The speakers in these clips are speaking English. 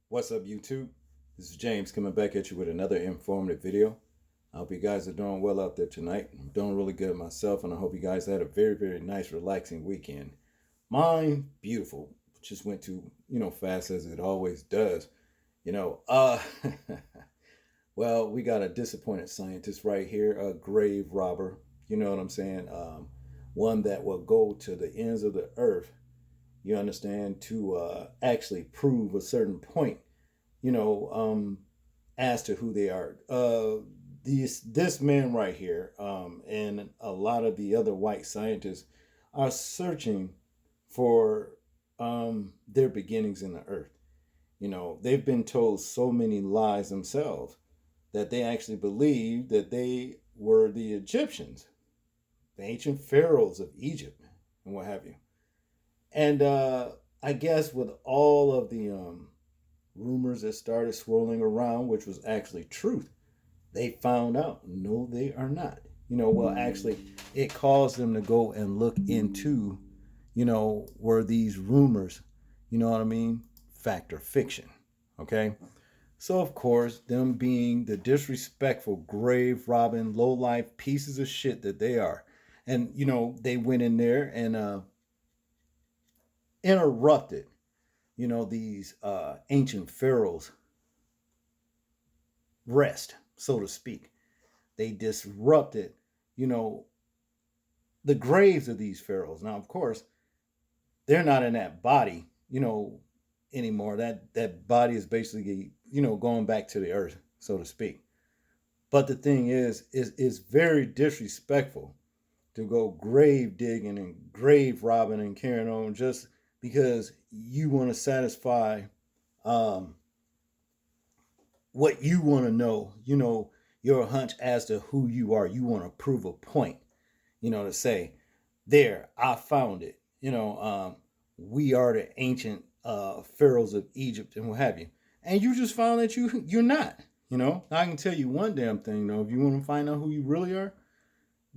What's up, YouTube? This is James coming back at you with another informative video. I hope you guys are doing well out there tonight. I'm doing really good myself, and I hope you guys had a very, very nice, relaxing weekend. Mine, beautiful. Just went too, fast as it always does. You know, uh, well, we got a disappointed scientist right here, a grave robber. You know what I'm saying? One that will go to the ends of the earth, you understand, to actually prove a certain point, you know, um, as to who they are. This man right here, and a lot of the other white scientists are searching for their beginnings in the earth. You know, they've been told so many lies themselves that they actually believe that they were the Egyptians, the ancient pharaohs of Egypt, and what have you. And I guess with all of the rumors that started swirling around, which was actually truth, they found out no, they are not. Well, actually, it caused them to go and look into, were these rumors, you know what I mean, fact or fiction. Okay. So, of course, them being the disrespectful, grave robbing, low life pieces of shit that they are. And, they went in there and interrupted, these ancient pharaohs' rest, so to speak. They disrupted, you know, the graves of these pharaohs. Now, of course, they're not in that body, anymore. That body is basically, going back to the earth, so to speak. But the thing is very disrespectful to go grave digging and grave robbing and carrying on just because you want to satisfy um, what you want to know, your hunch as to who you are. You want to prove a point, to say, there, I found it. We are the ancient pharaohs of Egypt and what have you. And you just found that you're not. I can tell you one damn thing though. If you want to find out who you really are,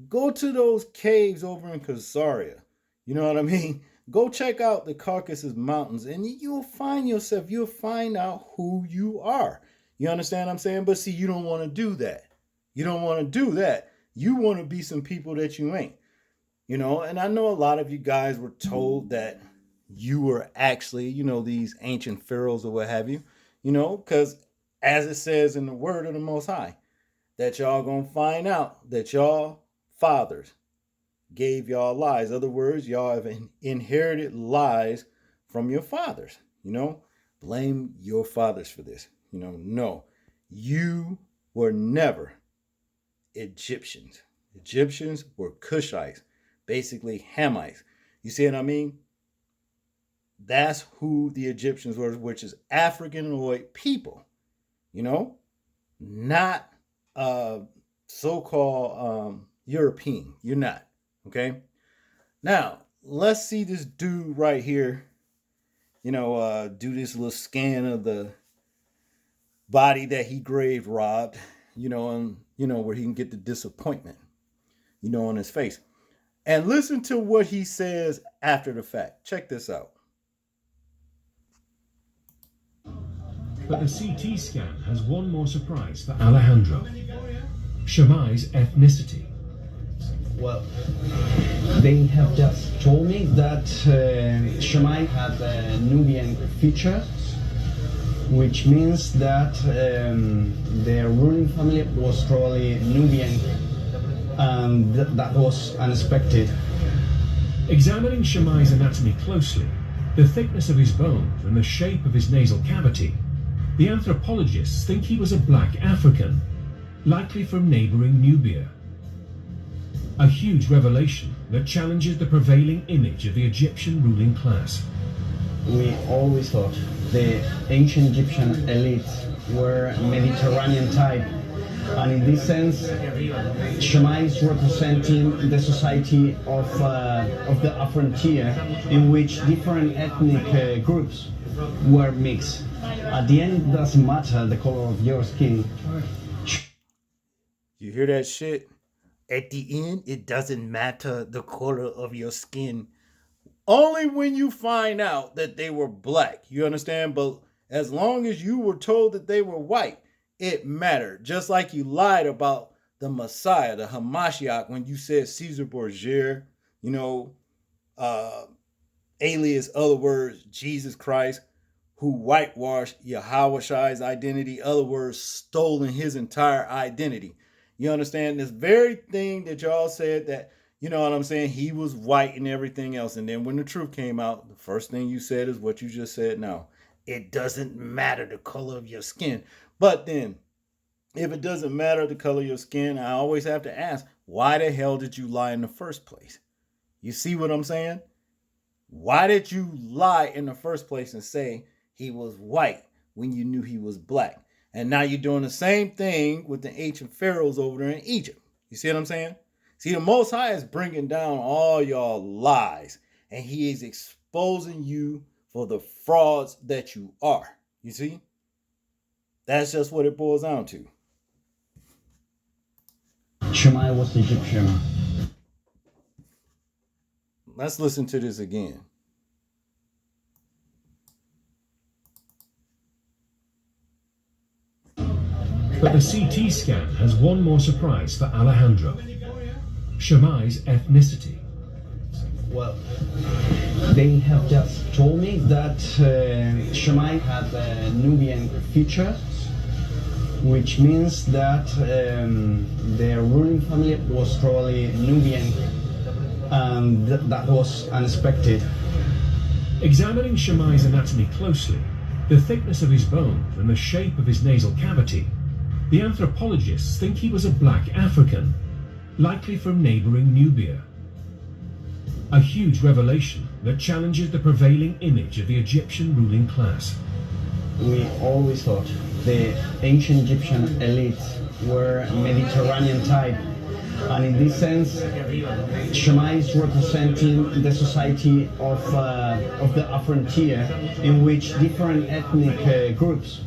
go to those caves over in Khazaria. You know what I mean? Go check out the Caucasus Mountains and you'll find yourself, you'll find out who you are. You understand what I'm saying? But see, you don't want to do that. You don't want to do that. You want to be some people that you ain't. And I know a lot of you guys were told that you were actually, these ancient pharaohs or what have you, because as it says in the word of the Most High, that y'all gonna find out that y'all fathers gave y'all lies. In other words, y'all have inherited lies from your fathers. Blame your fathers for this. No, you were never Egyptians. Egyptians were Cushites, basically Hamites. You see what I mean? That's who the Egyptians were, which is Africanoid people, you know, not so-called European. You're not. Okay. Now, let's see this dude right here, do this little scan of the body that he grave robbed, and, where he can get the disappointment, on his face. And listen to what he says after the fact. Check this out. But the CT scan has one more surprise for Alejandro: Shammai's ethnicity. Well, they have just told me that Shammai had Nubian features, which means that their ruling family was probably Nubian, and that was unexpected. Examining Shammai's anatomy closely, the thickness of his bones and the shape of his nasal cavity, the anthropologists think he was a black African, likely from neighboring Nubia. A huge revelation that challenges the prevailing image of the Egyptian ruling class. We always thought the ancient Egyptian elites were Mediterranean type, and in this sense, Shammai is representing the society of the frontier, in which different ethnic groups were mixed. At the end, it doesn't matter the color of your skin. You hear that shit? At the end, it doesn't matter the color of your skin. Only when you find out that they were black. You understand? But As long as you were told that they were white, it mattered. Just like you lied about the Messiah, the Hamashiach, when you said Caesar Borgia, you know, alias, other words, Jesus Christ, who whitewashed Yahweh's identity, other words, stolen his entire identity. You understand? This very thing that y'all said that, you know what I'm saying, he was white and everything else. And then when the truth came out, the first thing you said is what you just said now. It doesn't matter the color of your skin. But then, if it doesn't matter the color of your skin, I always have to ask, why the hell did you lie in the first place? You see what I'm saying? Why did you lie in the first place and say he was white when you knew he was black? And now you're doing the same thing with the ancient pharaohs over there in Egypt. You see what I'm saying? See, the Most High is bringing down all y'all lies, and he is exposing you for the frauds that you are. You see? That's just what it boils down to. Shammai was Egyptian. Let's listen to this again. But the CT scan has one more surprise for Alejandro. Shammai's ethnicity. Well, they have just told me that Shammai had Nubian features, which means that their ruling family was probably Nubian, and that was unexpected. Examining Shammai's anatomy closely, the thickness of his bones and the shape of his nasal cavity, the anthropologists think he was a black African, likely from neighboring Nubia. A huge revelation that challenges the prevailing image of the Egyptian ruling class. We always thought the ancient Egyptian elites were Mediterranean type, and in this sense, Shammai is representing the society of the frontier, in which different ethnic groups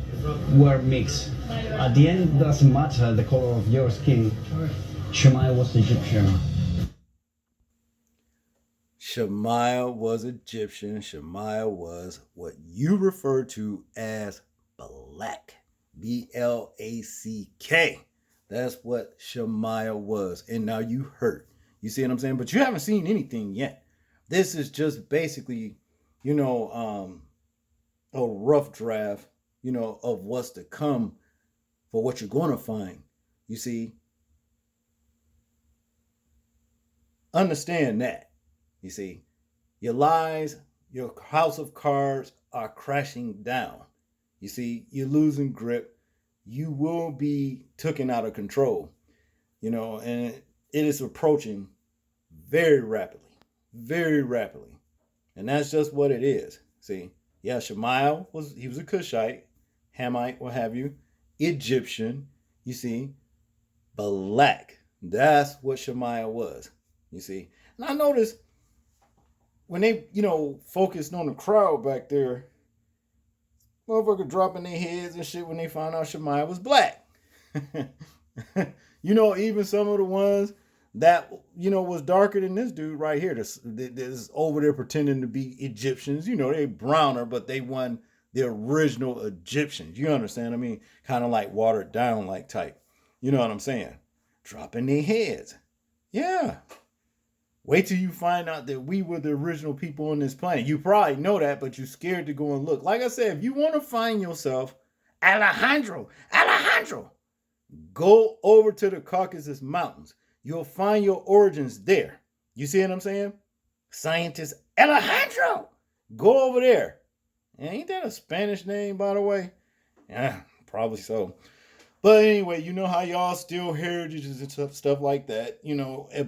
were mixed. At the end, it doesn't matter the color of your skin. Shammai was Egyptian. Shammai was Egyptian. Shammai was what you refer to as black. B-L-A-C-K. That's what Shammai was. And now you hurt. You see what I'm saying? But you haven't seen anything yet. This is just basically, a rough draft, of what's to come for what you're going to find. You see? Understand that. You see, your lies, your house of cards are crashing down. You see, you're losing grip. You will be taken out of control, and it is approaching very rapidly, very rapidly. And that's just what it is. See, yeah, Shammai was a Cushite, Hamite, what have you, Egyptian, you see, black. That's what Shammai was, you see. And I noticed when they, focused on the crowd back there, motherfucker dropping their heads and shit when they found out Shammai was black. Even some of the ones that, was darker than this dude right here. This over there pretending to be Egyptians. They browner, but they won the original Egyptians. You understand? I mean, kind of like watered down like type. You know what I'm saying? Dropping their heads. Yeah. Wait till you find out that we were the original people on this planet. You probably know that, but you're scared to go and look. Like I said, if you want to find yourself, Alejandro, go over to the Caucasus Mountains. You'll find your origins there. You see what I'm saying? Scientist Alejandro, go over there. Ain't that a Spanish name, by the way? Yeah, probably so. But anyway, you know how y'all steal heritages and stuff like that,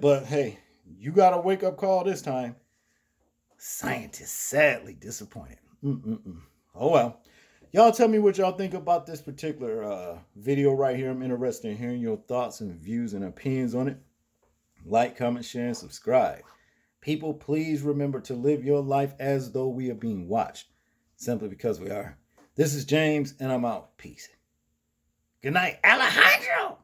but hey, you got a wake-up call this time. Scientists sadly disappointed. Oh, well. Y'all tell me what y'all think about this particular video right here. I'm interested in hearing your thoughts and views and opinions on it. Like, comment, share, and subscribe. People, please remember to live your life as though we are being watched. Simply because we are. This is James, and I'm out. Peace. Good night, Alejandro!